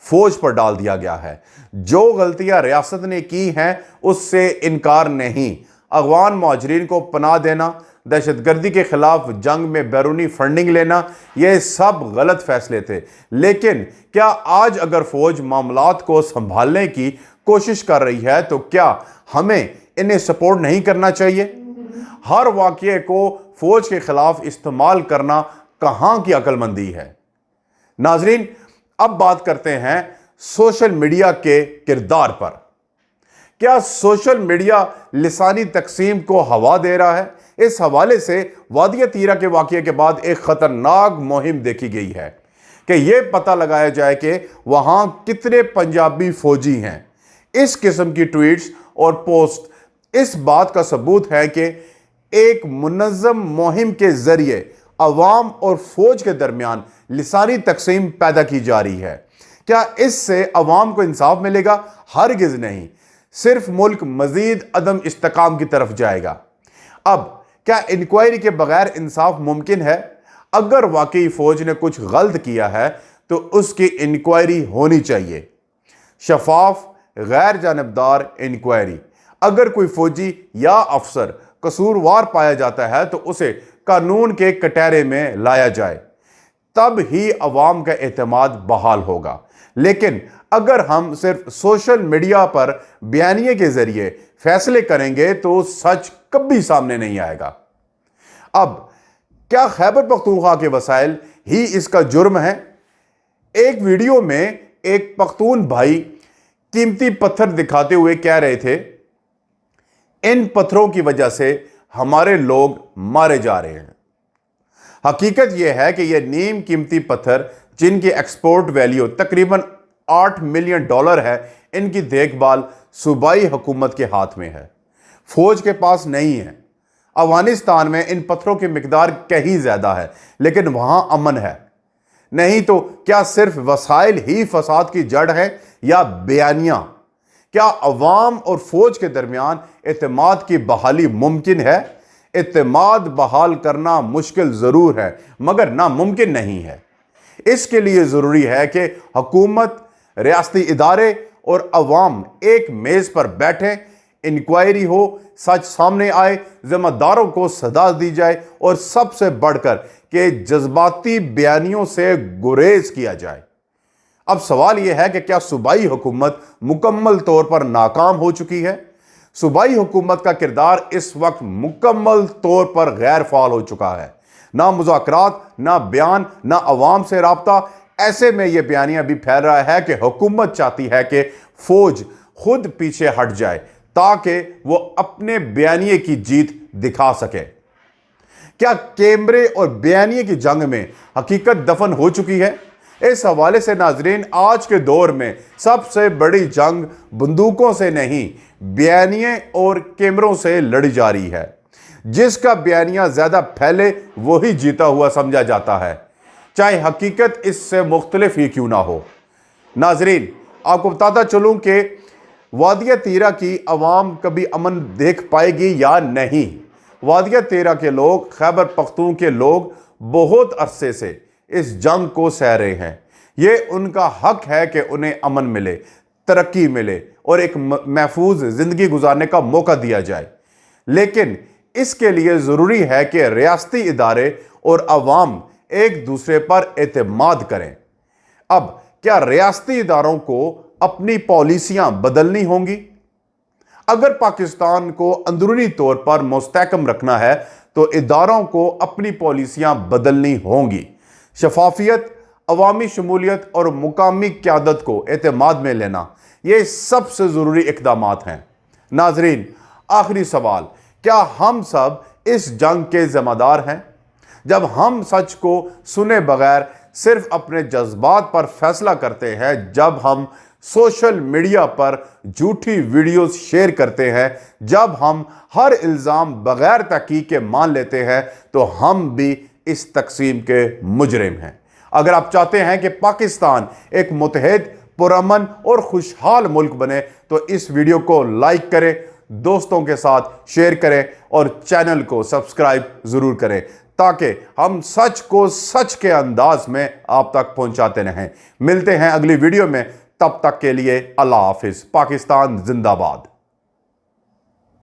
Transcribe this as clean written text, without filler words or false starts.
فوج پر ڈال دیا گیا ہے۔ جو غلطیاں ریاست نے کی ہیں اس سے انکار نہیں۔ افغان مہاجرین کو پناہ دینا، دہشت گردی کے خلاف جنگ میں بیرونی فنڈنگ لینا، یہ سب غلط فیصلے تھے۔ لیکن کیا آج اگر فوج معاملات کو سنبھالنے کی کوشش کر رہی ہے تو کیا ہمیں انہیں سپورٹ نہیں کرنا چاہیے؟ ہر واقعے کو فوج کے خلاف استعمال کرنا کہاں کی عقل مندی ہے؟ ناظرین، اب بات کرتے ہیں سوشل میڈیا کے کردار پر۔ کیا سوشل میڈیا لسانی تقسیم کو ہوا دے رہا ہے؟ اس حوالے سے وادی تیرہ کے واقعے کے بعد ایک خطرناک مہم دیکھی گئی ہے کہ یہ پتہ لگایا جائے کہ وہاں کتنے پنجابی فوجی ہیں۔ اس قسم کی ٹویٹس اور پوسٹ اس بات کا ثبوت ہے کہ ایک منظم مہم کے ذریعے عوام اور فوج کے درمیان لسانی تقسیم پیدا کی جا رہی ہے۔ کیا اس سے عوام کو انصاف ملے گا؟ ہرگز نہیں، صرف ملک مزید عدم استحکام کی طرف جائے گا۔ اب کیا انکوائری کے بغیر انصاف ممکن ہے؟ اگر واقعی فوج نے کچھ غلط کیا ہے تو اس کی انکوائری ہونی چاہیے، شفاف، غیر جانبدار انکوائری۔ اگر کوئی فوجی یا افسر قصوروار پایا جاتا ہے تو اسے قانون کے کٹہرے میں لایا جائے، تب ہی عوام کا اعتماد بحال ہوگا۔ لیکن اگر ہم صرف سوشل میڈیا پر بیانیے کے ذریعے فیصلے کریں گے تو سچ کبھی سامنے نہیں آئے گا۔ اب کیا خیبر پختونخوا کے وسائل ہی اس کا جرم ہے؟ ایک ویڈیو میں ایک پختون بھائی قیمتی پتھر دکھاتے ہوئے کہہ رہے تھے، ان پتھروں کی وجہ سے ہمارے لوگ مارے جا رہے ہیں۔ حقیقت یہ ہے کہ یہ نیم قیمتی پتھر جن کی ایکسپورٹ ویلیو تقریباً $8 ملین ہے، ان کی دیکھ بھال صوبائی حکومت کے ہاتھ میں ہے، فوج کے پاس نہیں ہے۔ افغانستان میں ان پتھروں کی مقدار کہیں زیادہ ہے لیکن وہاں امن ہے۔ نہیں تو کیا صرف وسائل ہی فساد کی جڑ ہے یا بیانیاں؟ کیا عوام اور فوج کے درمیان اعتماد کی بحالی ممکن ہے؟ اعتماد بحال کرنا مشکل ضرور ہے مگر ناممکن نہیں ہے۔ اس کے لیے ضروری ہے کہ حکومت، ریاستی ادارے اور عوام ایک میز پر بیٹھیں، انکوائری ہو، سچ سامنے آئے، ذمہ داروں کو سزا دی جائے اور سب سے بڑھ کر کہ جذباتی بیانیوں سے گریز کیا جائے۔ اب سوال یہ ہے کہ کیا صوبائی حکومت مکمل طور پر ناکام ہو چکی ہے؟ صوبائی حکومت کا کردار اس وقت مکمل طور پر غیر فعال ہو چکا ہے۔ نہ مذاکرات، نہ بیان، نہ عوام سے رابطہ۔ ایسے میں یہ بیانیہ بھی پھیل رہا ہے کہ حکومت چاہتی ہے کہ فوج خود پیچھے ہٹ جائے تاکہ وہ اپنے بیانیے کی جیت دکھا سکے۔ کیا کیمرے اور بیانیے کی جنگ میں حقیقت دفن ہو چکی ہے؟ اس حوالے سے ناظرین، آج کے دور میں سب سے بڑی جنگ بندوقوں سے نہیں، بیانیے اور کیمروں سے لڑی جا رہی ہے۔ جس کا بیانیہ زیادہ پھیلے وہی جیتا ہوا سمجھا جاتا ہے، چاہے حقیقت اس سے مختلف ہی کیوں نہ ہو۔ ناظرین، آپ کو بتاتا چلوں کہ وادی تیرہ کی عوام کبھی امن دیکھ پائے گی یا نہیں۔ وادی تیرہ کے لوگ، خیبر پختون کے لوگ بہت عرصے سے اس جنگ کو سہ رہے ہیں۔ یہ ان کا حق ہے کہ انہیں امن ملے، ترقی ملے اور ایک محفوظ زندگی گزارنے کا موقع دیا جائے۔ لیکن اس کے لیے ضروری ہے کہ ریاستی ادارے اور عوام ایک دوسرے پر اعتماد کریں۔ اب کیا ریاستی اداروں کو اپنی پالیسیاں بدلنی ہوں گی؟ اگر پاکستان کو اندرونی طور پر مستحکم رکھنا ہے تو اداروں کو اپنی پالیسیاں بدلنی ہوں گی۔ شفافیت، عوامی شمولیت اور مقامی قیادت کو اعتماد میں لینا، یہ سب سے ضروری اقدامات ہیں۔ ناظرین، آخری سوال، کیا ہم سب اس جنگ کے ذمہ دار ہیں؟ جب ہم سچ کو سنے بغیر صرف اپنے جذبات پر فیصلہ کرتے ہیں، جب ہم سوشل میڈیا پر جھوٹی ویڈیوز شیئر کرتے ہیں، جب ہم ہر الزام بغیر تحقیق کے مان لیتے ہیں، تو ہم بھی اس تقسیم کے مجرم ہیں۔ اگر آپ چاہتے ہیں کہ پاکستان ایک متحد، پرامن اور خوشحال ملک بنے تو اس ویڈیو کو لائک کریں، دوستوں کے ساتھ شیئر کریں اور چینل کو سبسکرائب ضرور کریں تاکہ ہم سچ کو سچ کے انداز میں آپ تک پہنچاتے رہیں۔ ملتے ہیں اگلی ویڈیو میں، تب تک کے لیے اللہ حافظ۔ پاکستان زندہ باد۔